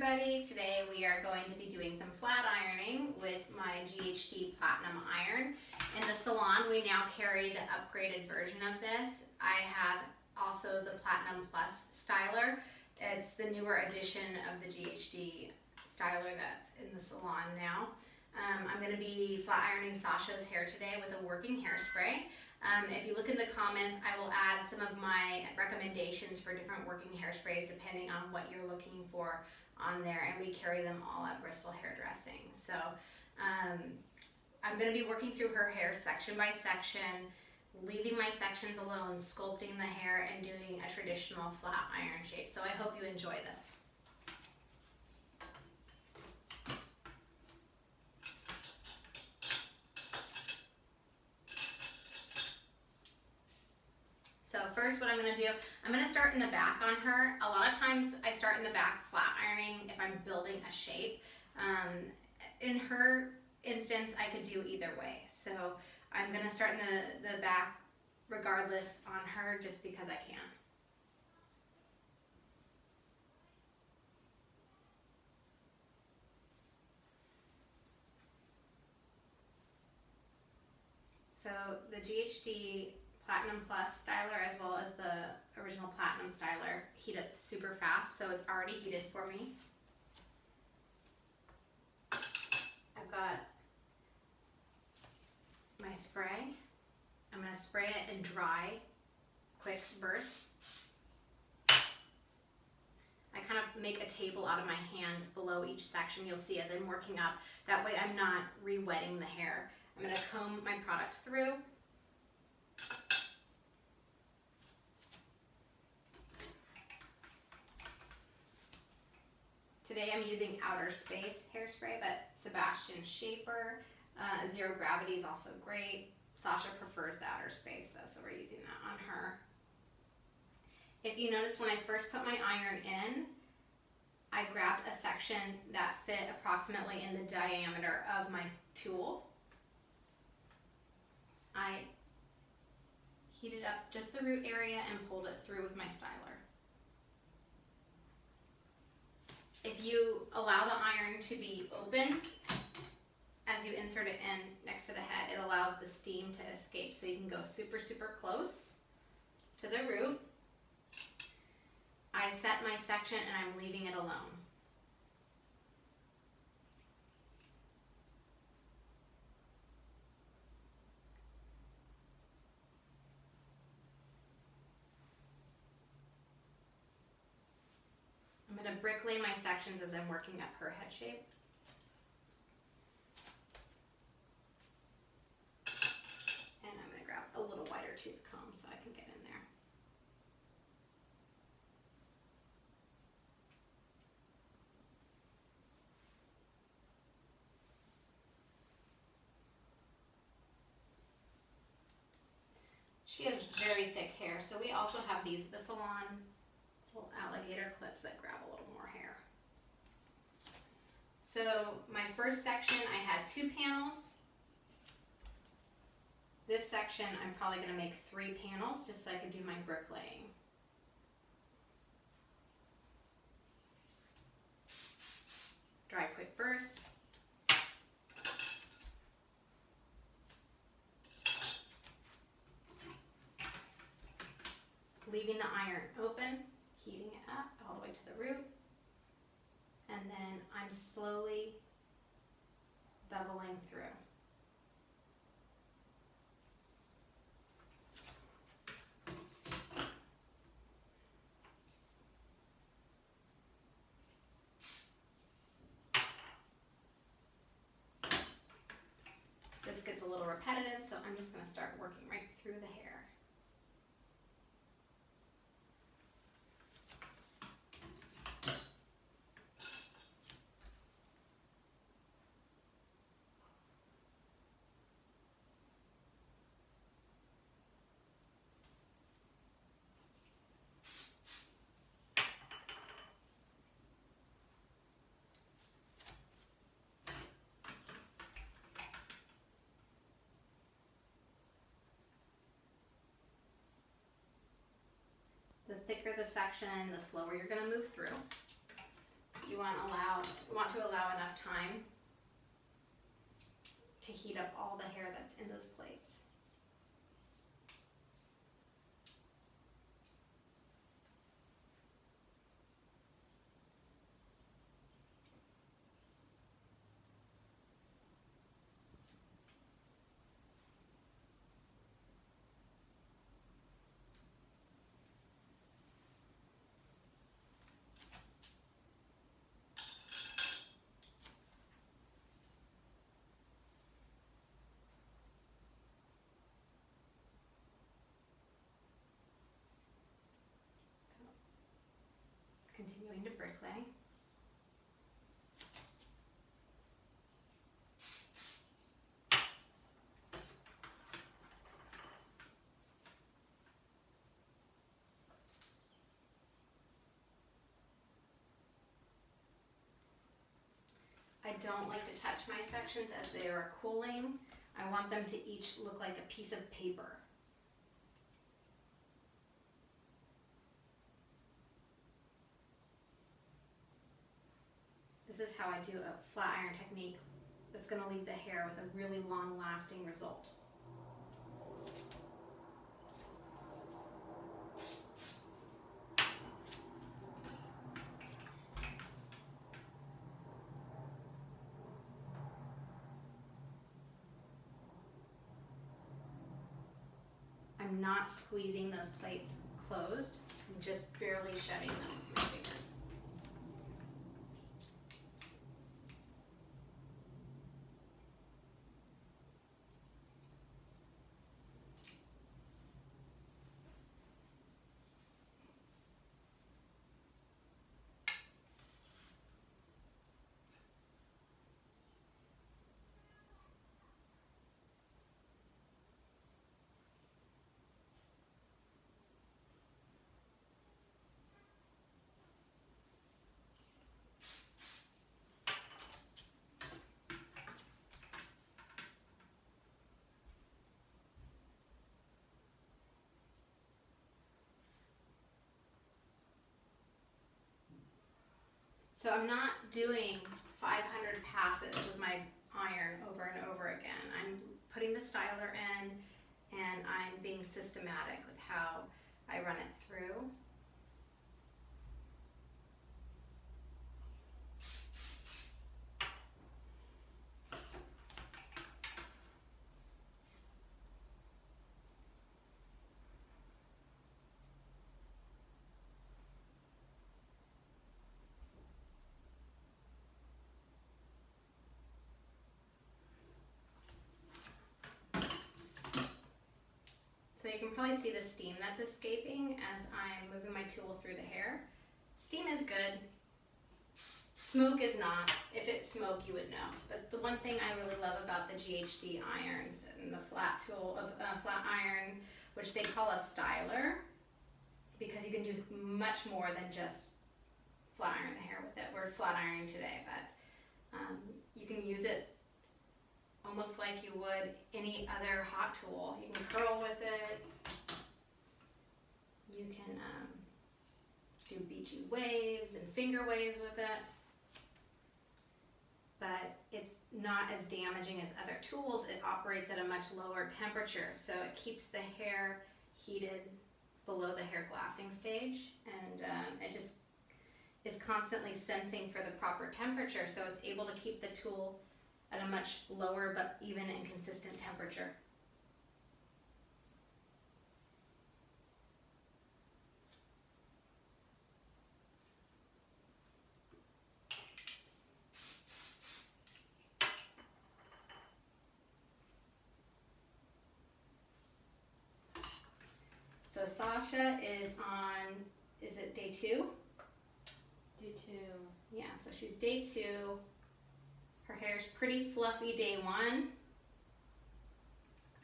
everybody. Today we are going to be doing some flat ironing with my GHD Platinum iron. In the salon we now carry the upgraded version of this. I have also the Platinum Plus styler. It's the newer edition of the GHD styler that's in the salon now. I'm going to be flat ironing Sasha's hair today with a working hairspray. If you look in the comments, I will add some of my recommendations for different working hairsprays depending on what you're looking for on there, and we carry them all at Bristol Hairdressing. So I'm going to be working through her hair section by section, leaving my sections alone, sculpting the hair, and doing a traditional flat iron shape. So I hope you enjoy this. So first what I'm going to do, I'm going to start in the back on her. A lot of times I start in the back flat ironing if I'm building a shape. In her instance, I could do either way. So I'm going to start in the back regardless on her just because I can. So the GHD Platinum Plus styler as well as the original Platinum styler heat up super fast, so it's already heated for me. I've got my spray. I'm going to spray it in dry, quick bursts. I kind of make a table out of my hand below each section. You'll see as I'm working up. That way I'm not re-wetting the hair. I'm going to comb my product through. Today I'm using Outer Space hairspray, but Sebastian Shaper, Zero Gravity is also great. Sasha prefers the Outer Space though, so we're using that on her. If you notice, when I first put my iron in, I grabbed a section that fit approximately in the diameter of my tool. I heated up just the root area and pulled it through with my styler. If you allow the iron to be open as you insert it in next to the head, it allows the steam to escape, so you can go super, super close to the root. I set my section and I'm leaving it alone. I'm going to brick lay my sections as I'm working up her head shape. And I'm going to grab a little wider tooth comb so I can get in there. She has very thick hair, so we also have these at the salon. Little alligator clips that grab a little more hair. So my first section, I had 2 panels. This section, I'm probably going to make 3 panels just so I can do my bricklaying. Dry quick bursts. Leaving the iron open, heating it up all the way to the root, and then I'm slowly beveling through. This gets a little repetitive, so I'm just going to start working right through the hair. The thicker the section, the slower you're going to move through. You want to allow enough time to heat up all the hair that's in those plates. Continuing to bricklay. I don't like to touch my sections as they are cooling. I want them to each look like a piece of paper. This is how I do a flat iron technique that's going to leave the hair with a really long lasting result. I'm not squeezing those plates closed, I'm just barely shutting them with my fingers. So I'm not doing 500 passes with my iron over and over again. I'm putting the styler in and I'm being systematic with how I run it through. So you can probably see the steam that's escaping as I'm moving my tool through the hair. Steam is good. Smoke is not. If it's smoke, you would know. But the one thing I really love about the GHD irons and the flat iron, which they call a styler, because you can do much more than just flat iron the hair with it. We're flat ironing today, but you can use it almost like you would any other hot tool. You can curl with it. You can do beachy waves and finger waves with it. But it's not as damaging as other tools. It operates at a much lower temperature, so it keeps the hair heated below the hair glassing stage, and it just is constantly sensing for the proper temperature, so it's able to keep the tool at a much lower but even and consistent temperature. So Sasha is on, is it day 2? Day 2. Yeah, so she's day 2. Her hair's pretty fluffy day 1.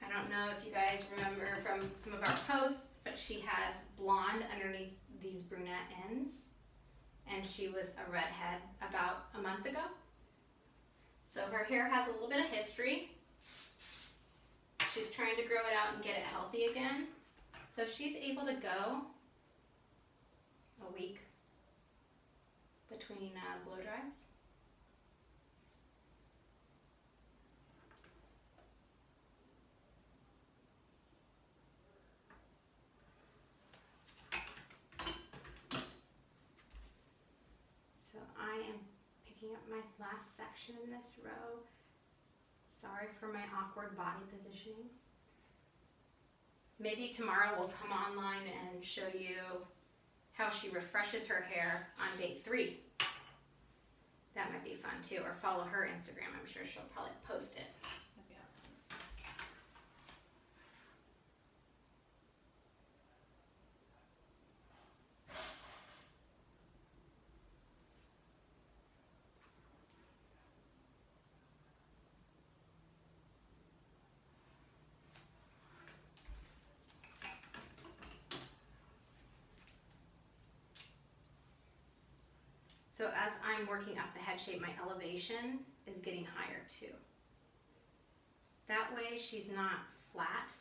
I don't know if you guys remember from some of our posts, but she has blonde underneath these brunette ends. And she was a redhead about a month ago. So her hair has a little bit of history. She's trying to grow it out and get it healthy again. So she's able to go a week between blow dries. So I am picking up my last section in this row. Sorry for my awkward body positioning. Maybe tomorrow we'll come online and show you how she refreshes her hair on day 3. That might be fun too, or follow her Instagram. I'm sure she'll probably post it. So as I'm working up the head shape, my elevation is getting higher too. That way she's not flat.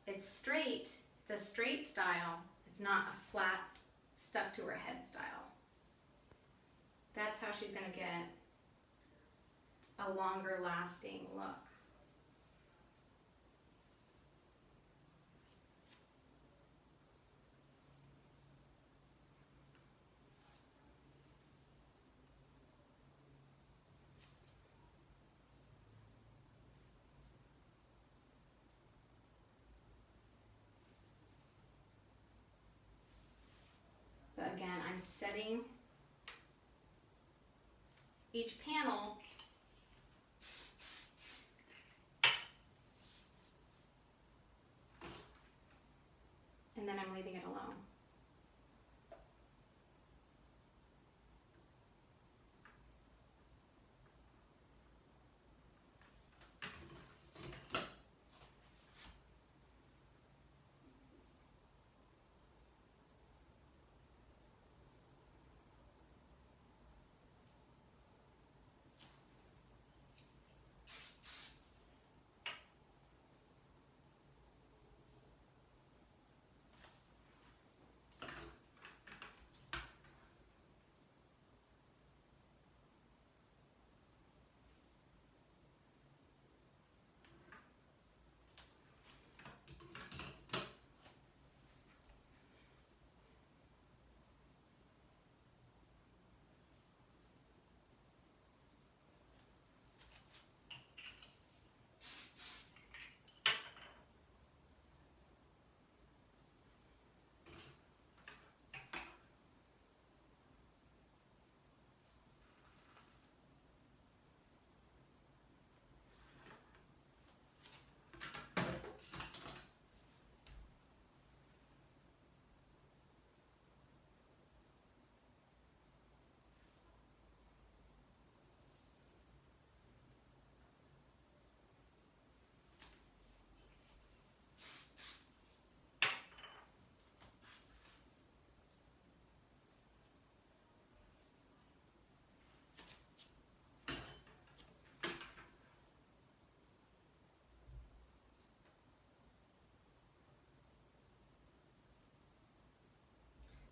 It's straight, it's a straight style. It's not a flat, stuck to her head style. That's how she's gonna get a longer lasting look. But again, I'm setting each panel and then I'm leaving it alone.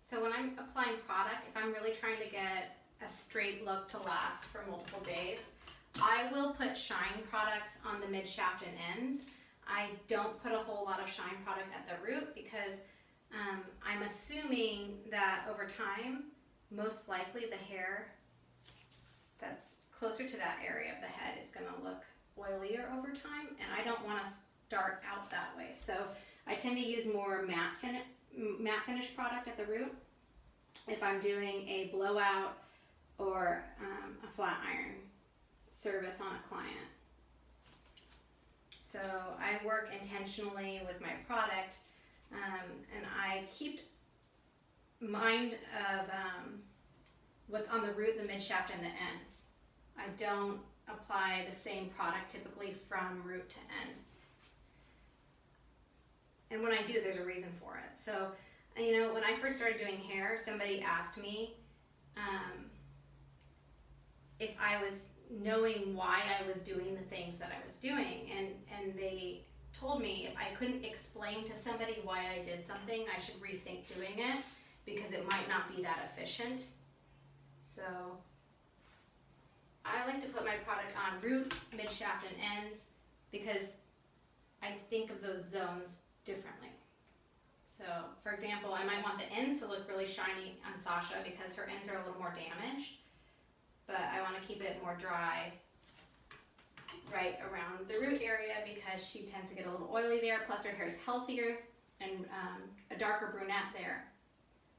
So when I'm applying product, if I'm really trying to get a straight look to last for multiple days, I will put shine products on the mid shaft and ends. I don't put a whole lot of shine product at the root because I'm assuming that over time, most likely the hair that's closer to that area of the head is going to look oilier over time, and I don't want to start out that way. So I tend to use more matte finish product at the root if I'm doing a blowout or a flat iron service on a client. So I work intentionally with my product, and I keep mind of what's on the root, the mid shaft, and the ends. I don't apply the same product typically from root to end. And when I do, there's a reason for it. So, you know, when I first started doing hair, somebody asked me if I was knowing why I was doing the things that I was doing. And they told me if I couldn't explain to somebody why I did something, I should rethink doing it because it might not be that efficient. So I like to put my product on root, mid shaft, and ends because I think of those zones differently. So for example, I might want the ends to look really shiny on Sasha because her ends are a little more damaged, but I want to keep it more dry right around the root area because she tends to get a little oily there, plus her hair is healthier and a darker brunette there.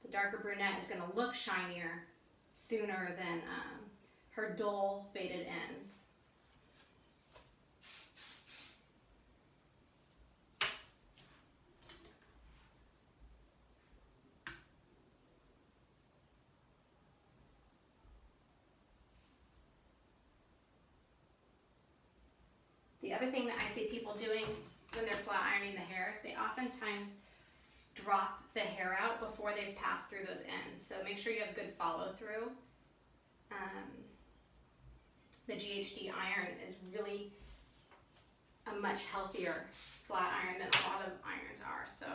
The darker brunette is going to look shinier sooner than her dull faded ends. The other thing that I see people doing when they're flat ironing the hair is they oftentimes drop the hair out before they've passed through those ends. So make sure you have good follow through. The GHD iron is really a much healthier flat iron than a lot of irons are. So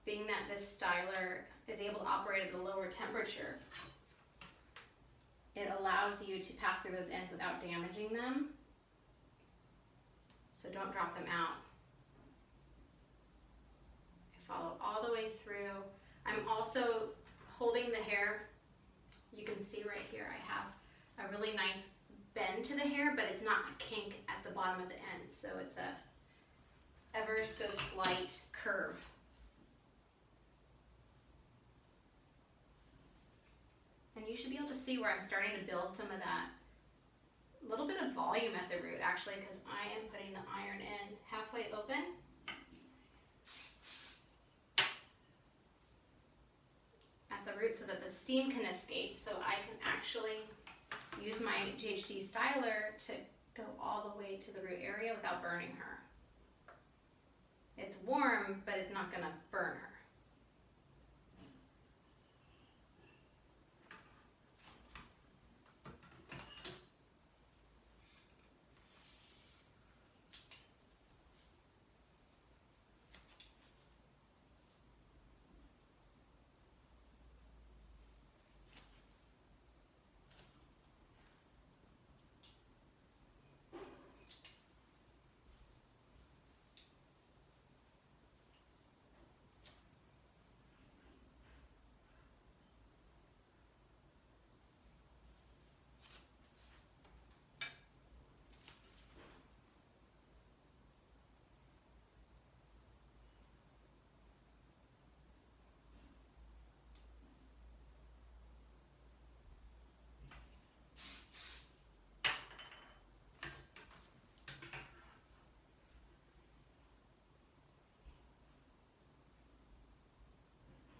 being that this styler is able to operate at a lower temperature, it allows you to pass through those ends without damaging them. So don't drop them out. I follow all the way through. I'm also holding the hair. You can see right here I have a really nice bend to the hair, but it's not a kink at the bottom of the end. So it's a ever so slight curve. And you should be able to see where I'm starting to build some of that little bit of volume at the root actually, because I am putting the iron in halfway open. At the root so that the steam can escape, so I can actually use my GHD styler to go all the way to the root area without burning her. It's warm, but it's not gonna burn her.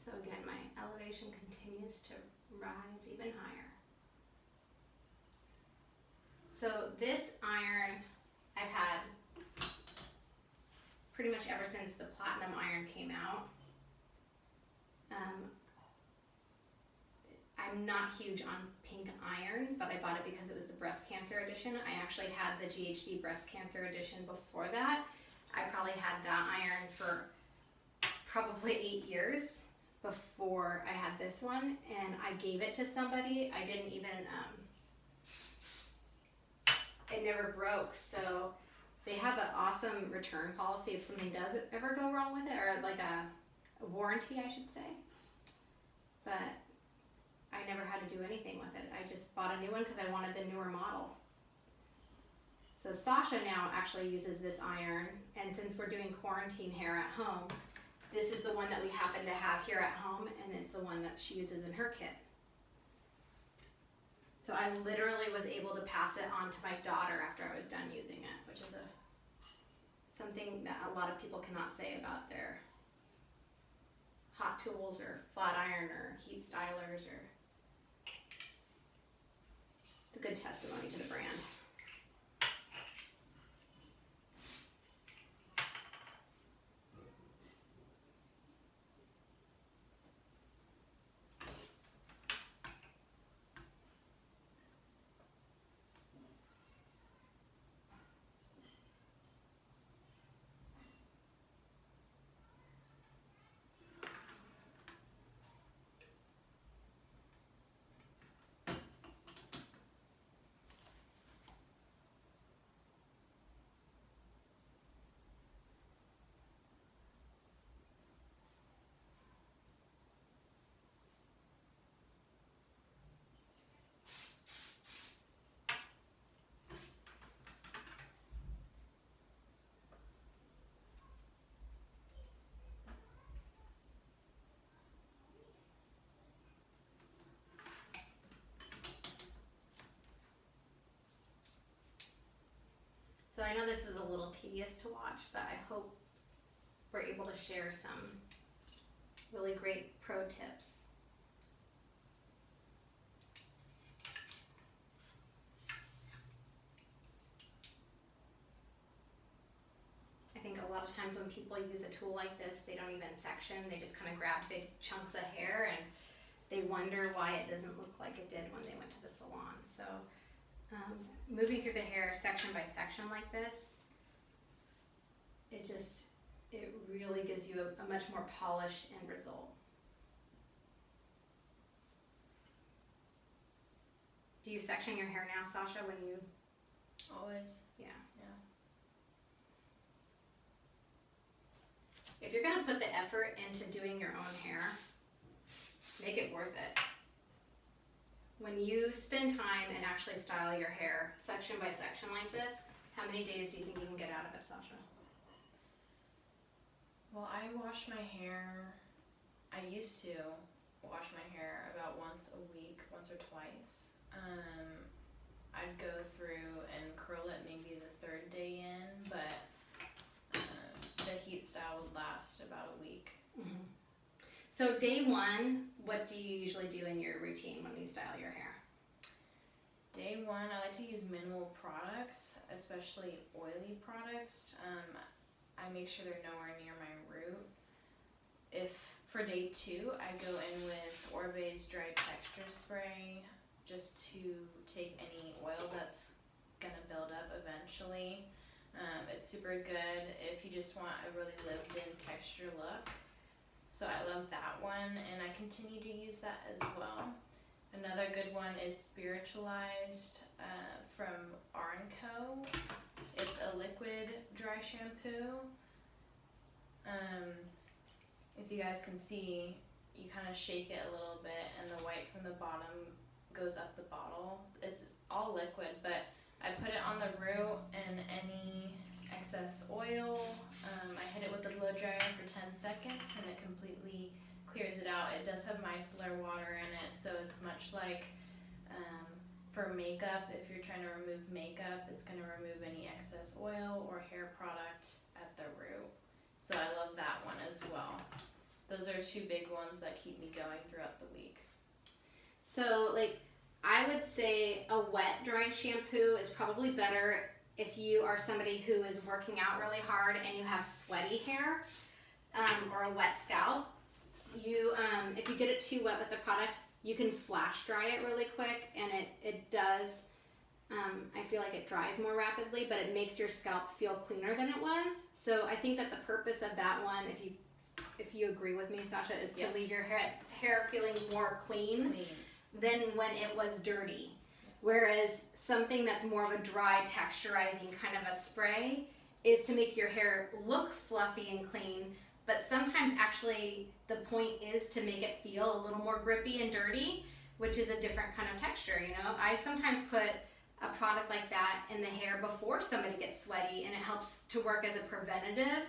So again, my elevation continues to rise even higher. So this iron I've had pretty much ever since the platinum iron came out. I'm not huge on pink irons, but I bought it because it was the breast cancer edition. I actually had the GHD breast cancer edition before that. I probably had that iron for probably 8 years before I had this one, and I gave it to somebody. I didn't even, it never broke, so they have an awesome return policy if something does ever go wrong with it, or like a warranty I should say, but I never had to do anything with it. I just bought a new one because I wanted the newer model. So Sasha now actually uses this iron, and since we're doing quarantine hair at home, this is the one that we happen to have here at home, and it's the one that she uses in her kit. So I literally was able to pass it on to my daughter after I was done using it, which is something that a lot of people cannot say about their hot tools or flat iron or heat stylers. Or it's a good testimony to the brand. I know this is a little tedious to watch, but I hope we're able to share some really great pro tips. I think a lot of times when people use a tool like this, they don't even section, they just kind of grab big chunks of hair and they wonder why it doesn't look like it did when they went to the salon. So moving through the hair section by section like this, it really gives you a much more polished end result. Do you section your hair now, Sasha, when you? Always. Yeah. Yeah. If you're gonna put the effort into doing your own hair, make it worth it. When you spend time and actually style your hair section by section like this, how many days do you think you can get out of it, Sasha? Well, I wash my hair, I used to wash my hair about once a week, once or twice. I'd go through and curl it maybe the third day in, but the heat style would last about a week. Mm-hmm. So day one, what do you usually do in your routine when you style your hair? Day one, I like to use minimal products, especially oily products. I make sure they're nowhere near my root. If for day two, I go in with Orbe's dry texture spray just to take any oil that's gonna build up eventually. It's super good if you just want a really lived-in texture look. So I love that one, and I continue to use that as well. Another good one is Spiritualized from R&Co. It's a liquid dry shampoo. If you guys can see, you kind of shake it a little bit and the white from the bottom goes up the bottle. It's all liquid, but I put it on the root and any excess oil. I hit it with the blow dryer for 10 seconds and it completely clears it out. It does have micellar water in it, so it's much like for makeup. If you're trying to remove makeup, it's going to remove any excess oil or hair product at the root. So I love that one as well. Those are two big ones that keep me going throughout the week. So like I would say a wet dry shampoo is probably better if you are somebody who is working out really hard and you have sweaty hair or a wet scalp. You if you get it too wet with the product, you can flash dry it really quick, and it does. I feel like it dries more rapidly, but it makes your scalp feel cleaner than it was. So I think that the purpose of that one, if you agree with me, Sasha, is to leave your hair feeling more clean than when it was dirty. Whereas something that's more of a dry texturizing kind of a spray is to make your hair look fluffy and clean, but sometimes actually the point is to make it feel a little more grippy and dirty, which is a different kind of texture, you know? I sometimes put a product like that in the hair before somebody gets sweaty, and it helps to work as a preventative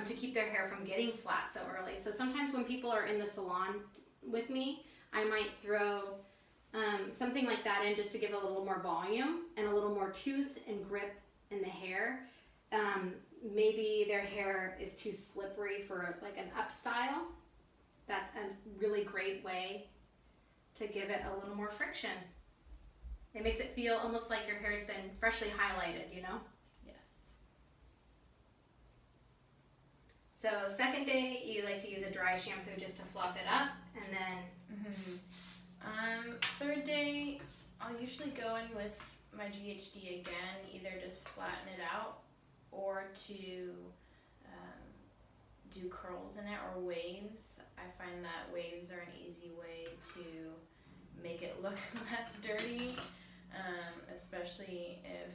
to keep their hair from getting flat so early. So sometimes when people are in the salon with me, I might throw something like that in just to give a little more volume and a little more tooth and grip in the hair. Maybe their hair is too slippery for like an up style. That's a really great way to give it a little more friction. It makes it feel almost like your hair's been freshly highlighted, you know? Yes. So second day, you like to use a dry shampoo just to fluff it up, and then... Third day, I'll usually go in with my GHD again, either to flatten it out or to do curls in it or waves. I find that waves are an easy way to make it look less dirty, especially if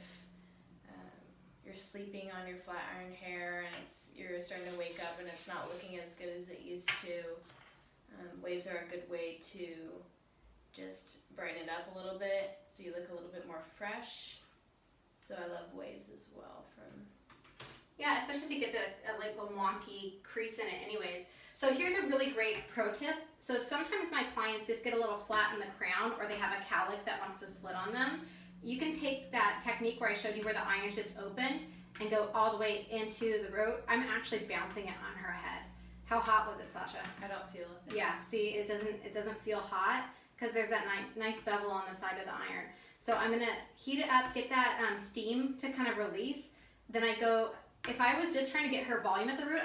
you're sleeping on your flat iron hair and you're starting to wake up and it's not looking as good as it used to. Waves are a good way to just brighten it up a little bit so you look a little bit more fresh. So I love waves as well. Yeah, especially if it gets like a wonky crease in it anyways. So here's a really great pro tip. So sometimes my clients just get a little flat in the crown, or they have a cowlick that wants to split on them. you can take that technique where I showed you where the iron's just open and go all the way into the root. I'm actually bouncing it on her head. How hot was it, Sasha? I don't feel it. Yeah, see, it doesn't feel hot because there's that nice bevel on the side of the iron. So I'm gonna heat it up, get that steam to kind of release. Then I go, if I was just trying to get her volume at the root,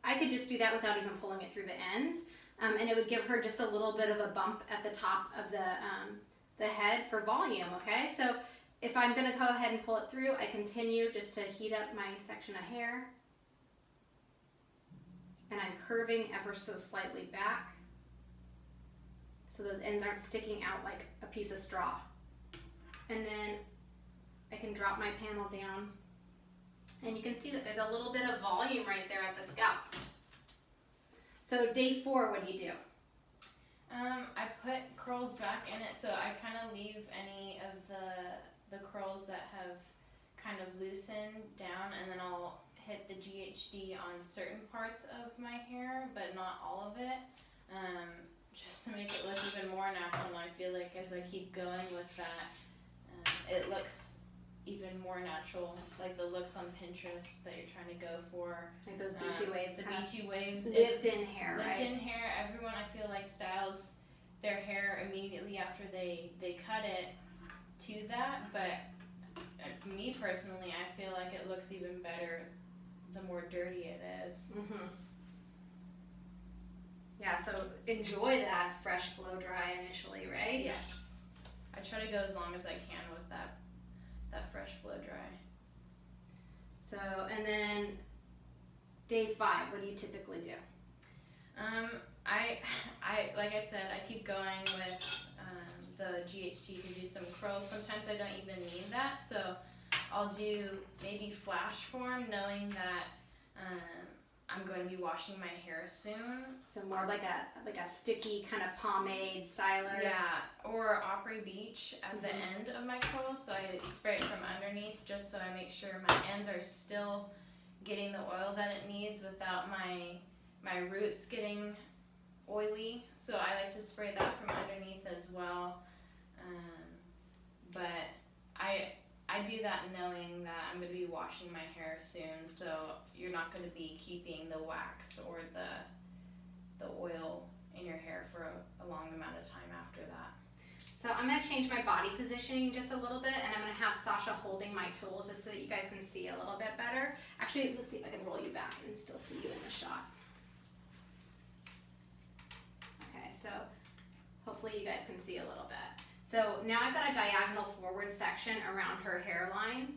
I could just do that without even pulling it through the ends. And it would give her just a little bit of a bump at the top of the head for volume, okay? So if I'm gonna go ahead and pull it through, I continue just to heat up my section of hair. And I'm curving ever so slightly back so those ends aren't sticking out like a piece of straw. And then I can drop my panel down and you can see that there's a little bit of volume right there at the scalp. So day 4, what do you do? I put curls back in it, so I kind of leave any of the curls that have kind of loosened down, and then I'll hit the GHD on certain parts of my hair, but not all of it, just to make it look even more natural. And I feel like as I keep going with that, it looks even more natural, like the looks on Pinterest that you're trying to go for. Like those beachy waves. The beachy waves. Lived-in hair, right? Lived-in hair. Everyone, I feel like, styles their hair immediately after they cut it to that, but me personally, I feel like it looks even better the more dirty it is. Mm-hmm. Yeah, so enjoy that fresh blow dry initially, right? Yes. I try to go as long as I can with that fresh blow dry. So, and then day 5, what do you typically do? I like I said, I keep going with the GHT to do some curls. Sometimes I don't even need that, so I'll do maybe flash form, knowing that I'm going to be washing my hair soon. So more like a sticky kind of pomade styler. Yeah, or Opry Beach at the end of my curls, so I spray it from underneath just so I make sure my ends are still getting the oil that it needs without my roots getting oily. So I like to spray that from underneath as well. But I do that knowing that I'm going to be washing my hair soon, so you're not going to be keeping the wax or the oil in your hair for a long amount of time after that. So I'm going to change my body positioning just a little bit, and I'm going to have Sasha holding my tools just so that you guys can see a little bit better. Actually, let's see if I can roll you back and still see you in the shot. Okay, so hopefully you guys can see a little bit. So now I've got a diagonal forward section around her hairline.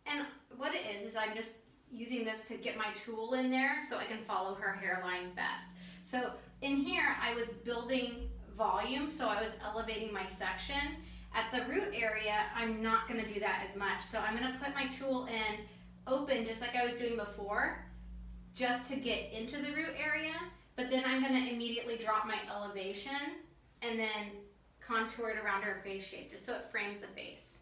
And what it is I'm just using this to get my tool in there so I can follow her hairline best. So in here, I was building volume, so I was elevating my section. At the root area, I'm not gonna do that as much. So I'm gonna put my tool in open, just like I was doing before, just to get into the root area. But then I'm gonna immediately drop my elevation and then contour it around her face shape, just so it frames the face.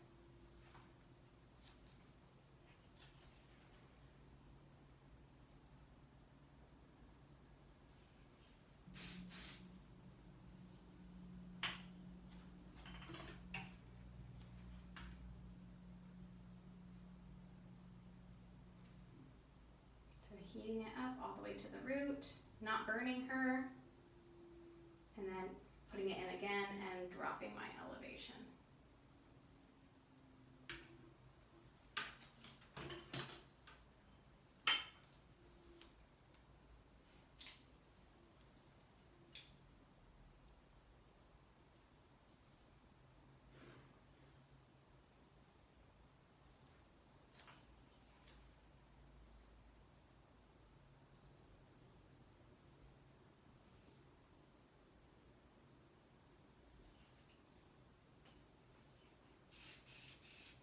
So heating it up all the way to the root, not burning her, and then putting it in again and dropping my elevation.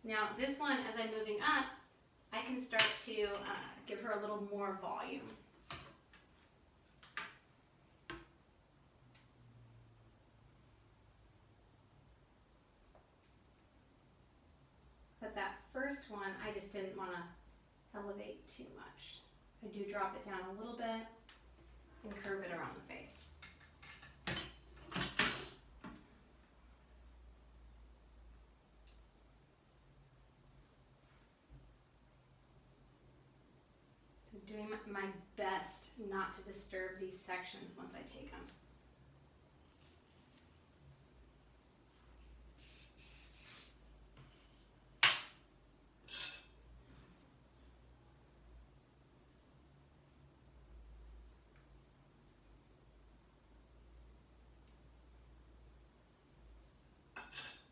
Now this one, as I'm moving up, I can start to give her a little more volume. But that first one, I just didn't want to elevate too much. I do drop it down a little bit and curve it around the face. doing my best not to disturb these sections once I take them.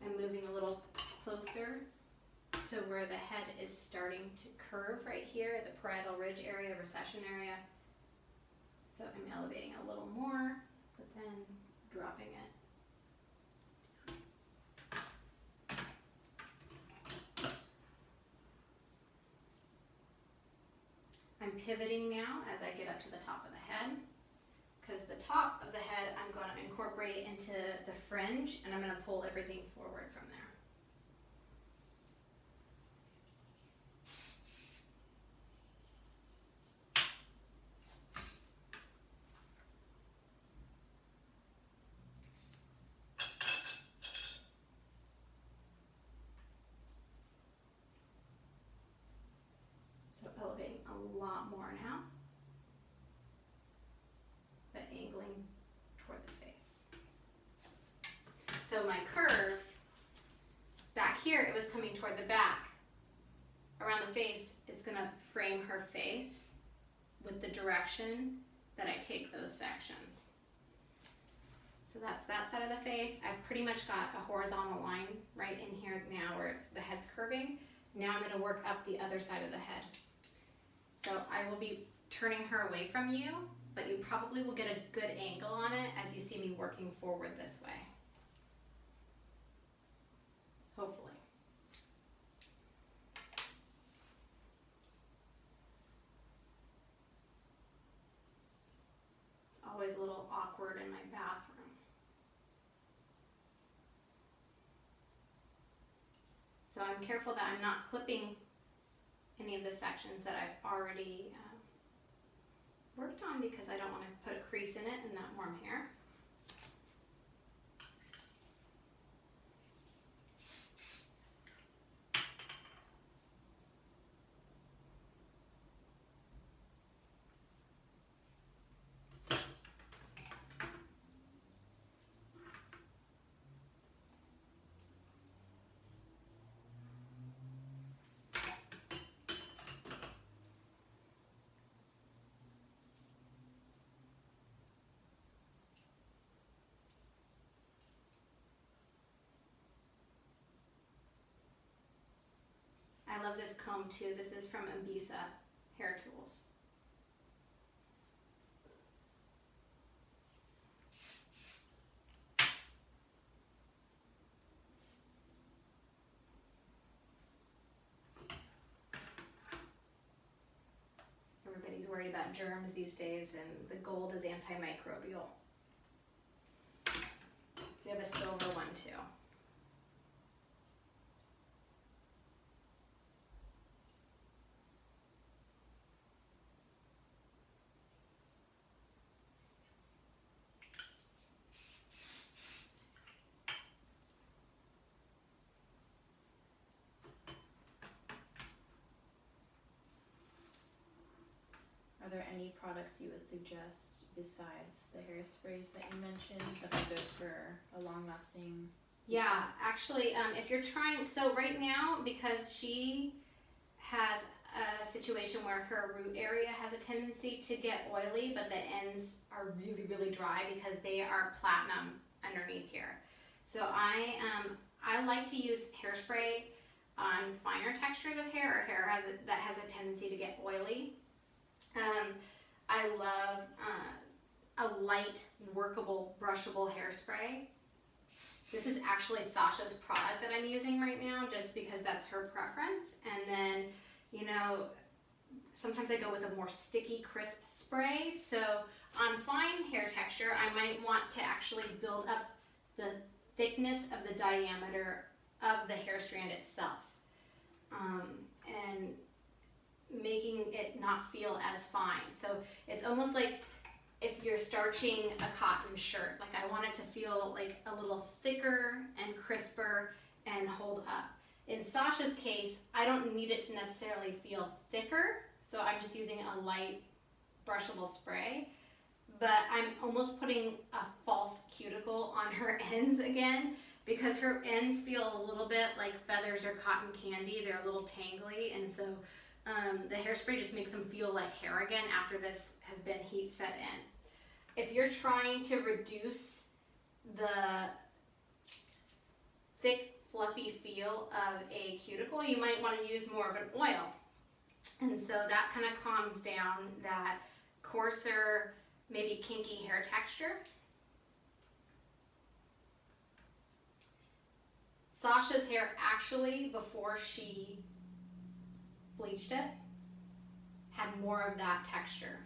I'm moving a little closer to where the head is starting to curve right here, the parietal ridge area, recession area. So I'm elevating a little more, but then dropping it. I'm pivoting now as I get up to the top of the head, because the top of the head I'm going to incorporate into the fringe, and I'm going to pull everything forward from there. So elevating a lot more now, but angling toward the face. So my curve back here, it was coming toward the back. Around the face, it's going to frame her face with the direction that I take those sections. So that's that side of the face. I've pretty much got a horizontal line right in here now where the head's curving. Now I'm going to work up the other side of the head. So I will be turning her away from you, but you probably will get a good angle on it as you see me working forward this way. Hopefully. It's always a little awkward in my bathroom. So I'm careful that I'm not clipping any of the sections that I've already worked on, because I don't want to put a crease in it in that warm hair. I love this comb too. This is from Ambisa Hair Tools. Everybody's worried about germs these days, and the gold is antimicrobial. We have a silver one too. Are there any products you would suggest besides the hairsprays that you mentioned that are good for a long-lasting? Yeah, actually, if you're trying, so right now, because she has a situation where her root area has a tendency to get oily, but the ends are really, really dry because they are platinum underneath here. So I like to use hairspray on finer textures of hair, or hair that has a tendency to get oily. I love a light, workable, brushable hairspray. This is actually Sasha's product that I'm using right now, just because that's her preference. And then, you know, sometimes I go with a more sticky, crisp spray. So on fine hair texture, I might want to actually build up the thickness of the diameter of the hair strand itself. And making it not feel as fine. So it's almost like if you're starching a cotton shirt, like I want it to feel like a little thicker and crisper and hold up. In Sasha's case, I don't need it to necessarily feel thicker. so I'm just using a light brushable spray, but I'm almost putting a false cuticle on her ends again, because her ends feel a little bit like feathers or cotton candy. They're a little tangly, and so the hairspray just makes them feel like hair again after this has been heat set in. If you're trying to reduce the thick, fluffy feel of a cuticle, you might want to use more of an oil. And so that kind of calms down that coarser, maybe kinky hair texture. Sasha's hair actually, before she bleached it, had more of that texture.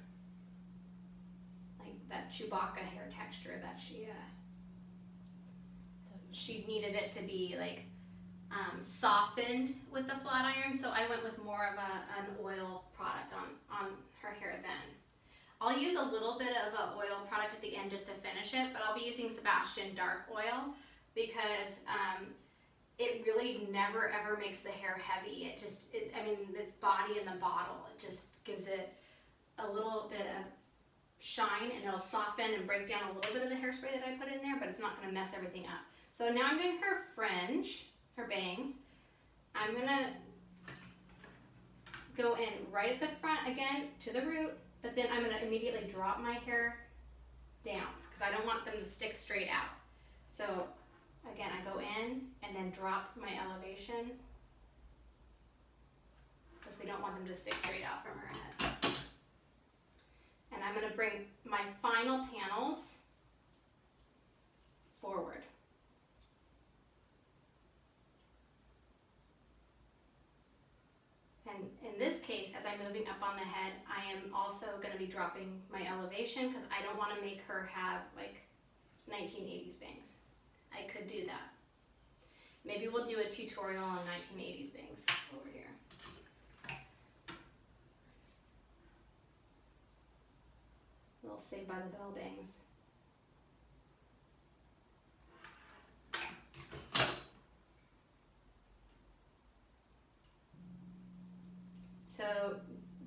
Like that Chewbacca hair texture that she needed it to be like softened with the flat iron, so I went with more of an oil product on her hair then. I'll use a little bit of an oil product at the end just to finish it, but I'll be using Sebastian Dark Oil because it really never ever makes the hair heavy. I mean, it's body in the bottle. It just gives it a little bit of shine, and it'll soften and break down a little bit of the hairspray that I put in there, but it's not going to mess everything up. So now I'm doing her fringe, her bangs. I'm going to go in right at the front again to the root, but then I'm going to immediately drop my hair down because I don't want them to stick straight out. So again, I go in and then drop my elevation because we don't want them to stick straight out from her head. And I'm going to bring my final panels forward. And in this case, as I'm moving up on the head, I am also going to be dropping my elevation because I don't want to make her have like 1980s bangs. I could do that. Maybe we'll do a tutorial on 1980s bangs over here. Little Saved by the Bell bangs. So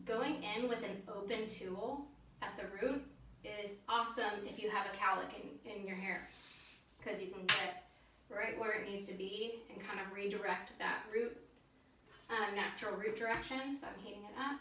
going in with an open tool at the root is awesome if you have a cowlick in your hair, because you can get right where it needs to be and kind of redirect that root, natural root direction. So I'm heating it up.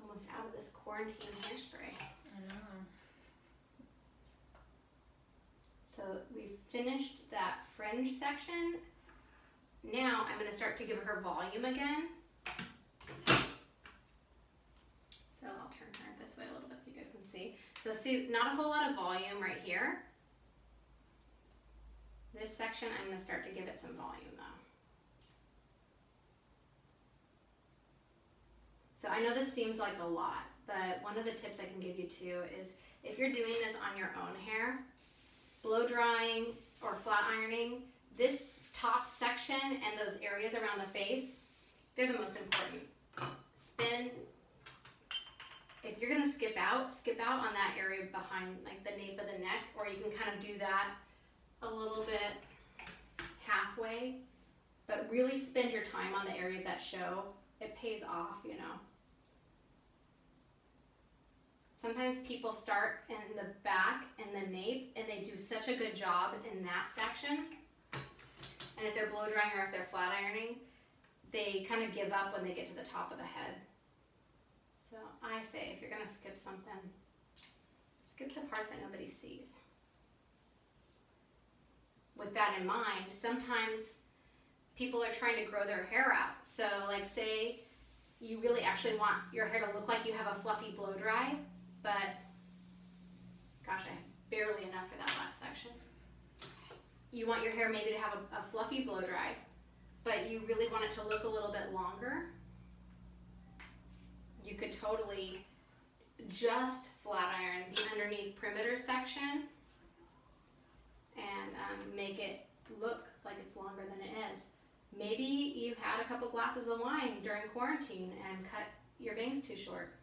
Almost out of this quarantine hairspray. I know. So we've finished that fringe section. Now I'm going to start to give her volume again. So I'll turn her this way a little bit so you guys can see. So see, not a whole lot of volume right here. This section I'm going to start to give it some volume though. So I know this seems like a lot, but one of the tips I can give you too is if you're doing this on your own hair, blow drying or flat ironing, this top section and those areas around the face, they're the most important. Spin. If you're gonna skip out on that area behind like the nape of the neck, or you can kind of do that a little bit halfway, but really spend your time on the areas that show. It pays off, you know. Sometimes people start in the back and the nape and they do such a good job in that section. And if they're blow drying or if they're flat ironing, they kind of give up when they get to the top of the head. So So I say if you're gonna skip something, skip the part that nobody sees. With that in mind, sometimes people are trying to grow their hair out. So like say you really actually want your hair to look like you have a fluffy blow dry, but gosh, I have barely enough for that last section. You want your hair maybe to have a fluffy blow dry, but you really want it to look a little bit longer. You could totally just flat iron the underneath perimeter section and make it look like it's longer than it is. Maybe you had a couple glasses of wine during quarantine and cut your bangs too short.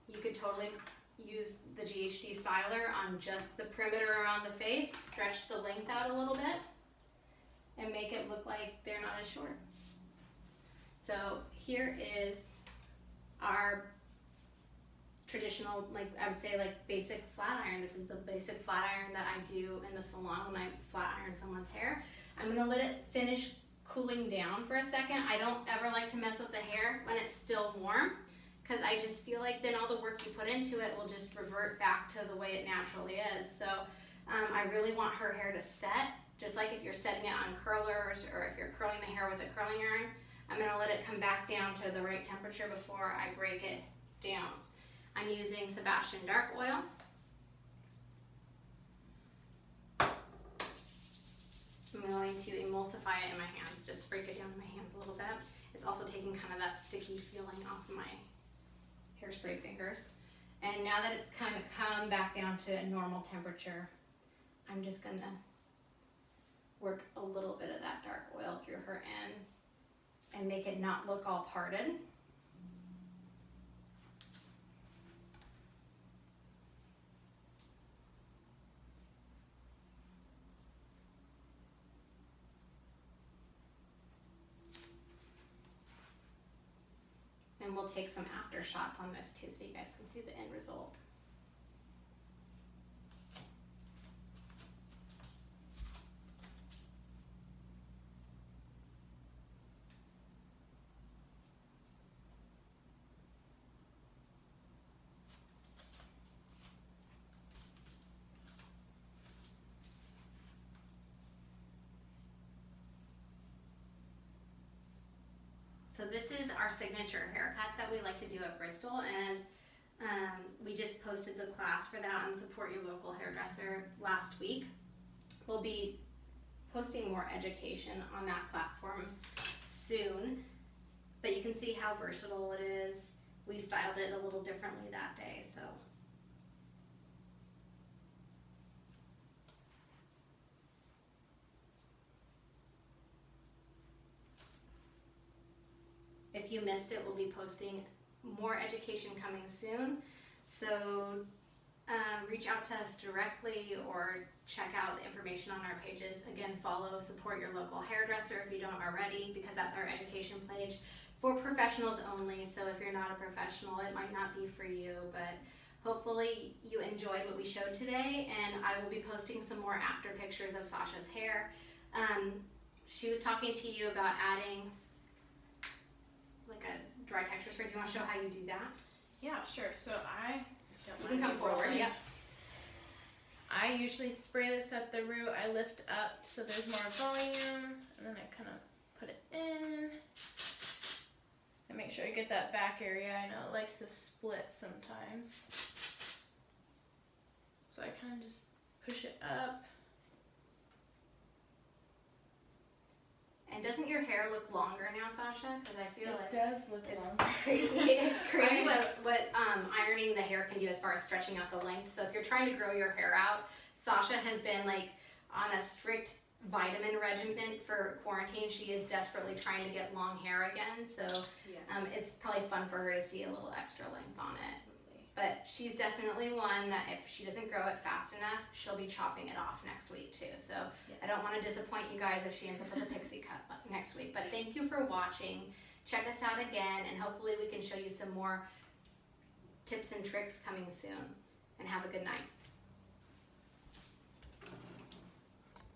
You could totally use the GHD styler on just the perimeter around the face, stretch the length out a little bit, and make it look like they're not as short. So here is our traditional, like I would say like basic flat iron. This is the basic flat iron that I do in the salon when I flat iron someone's hair. I'm gonna let it finish cooling down for a second. I don't ever like to mess with the hair when it's still warm, because I just feel like then all the work you put into it will just revert back to the way it naturally is. So I really want her hair to set, just like if you're setting it on curlers or if you're curling the hair with a curling iron. I'm gonna let it come back down to the right temperature before I break it down. I'm using Sebastian Dark Oil. I'm going to emulsify it in my hands, just break it down in my hands a little bit. It's also taking kind of that sticky feeling off of my hairspray fingers. And now that it's kind of come back down to a normal temperature, I'm just gonna work a little bit of that dark oil through her ends and make it not look all parted. And we'll take some after shots on this too so you guys can see the end result. So this is our signature haircut that we like to do at Bristol, and we just posted the class for that on Support Your Local Hairdresser last week. We'll be posting more education on that platform soon, but you can see how versatile it is. We styled it a little differently that day, so. If you missed it, we'll be posting more education coming soon. So reach out to us directly or check out the information on our pages. Again, follow Support Your Local Hairdresser if you don't already, because that's our education page for professionals only. So if you're not a professional, it might not be for you, but hopefully you enjoyed what we showed today, and I will be posting some more after pictures of Sasha's hair. She was talking to you about adding like a dry texture spray. Do you want to show how you do that? Yeah, sure. So you can come forward. Yeah. I usually spray this at the root. I lift up so there's more volume, and then I kind of put it in. And make sure I get that back area. I know it likes to split sometimes. So I kind of just push it up. And doesn't your hair look longer now, Sasha? Because I feel like it does look it's longer. crazy. It's crazy what ironing the hair can do as far as stretching out the length. So if you're trying to grow your hair out, Sasha has been like on a strict vitamin regimen for quarantine. She is desperately trying to get long hair again. So it's probably fun for her to see a little extra length on it. But she's definitely one that if she doesn't grow it fast enough, she'll be chopping it off next week too. So I don't want to disappoint you guys if she ends up with a pixie cut next week. But thank you for watching. Check us out again, and hopefully we can show you some more tips and tricks coming soon. And have a good night.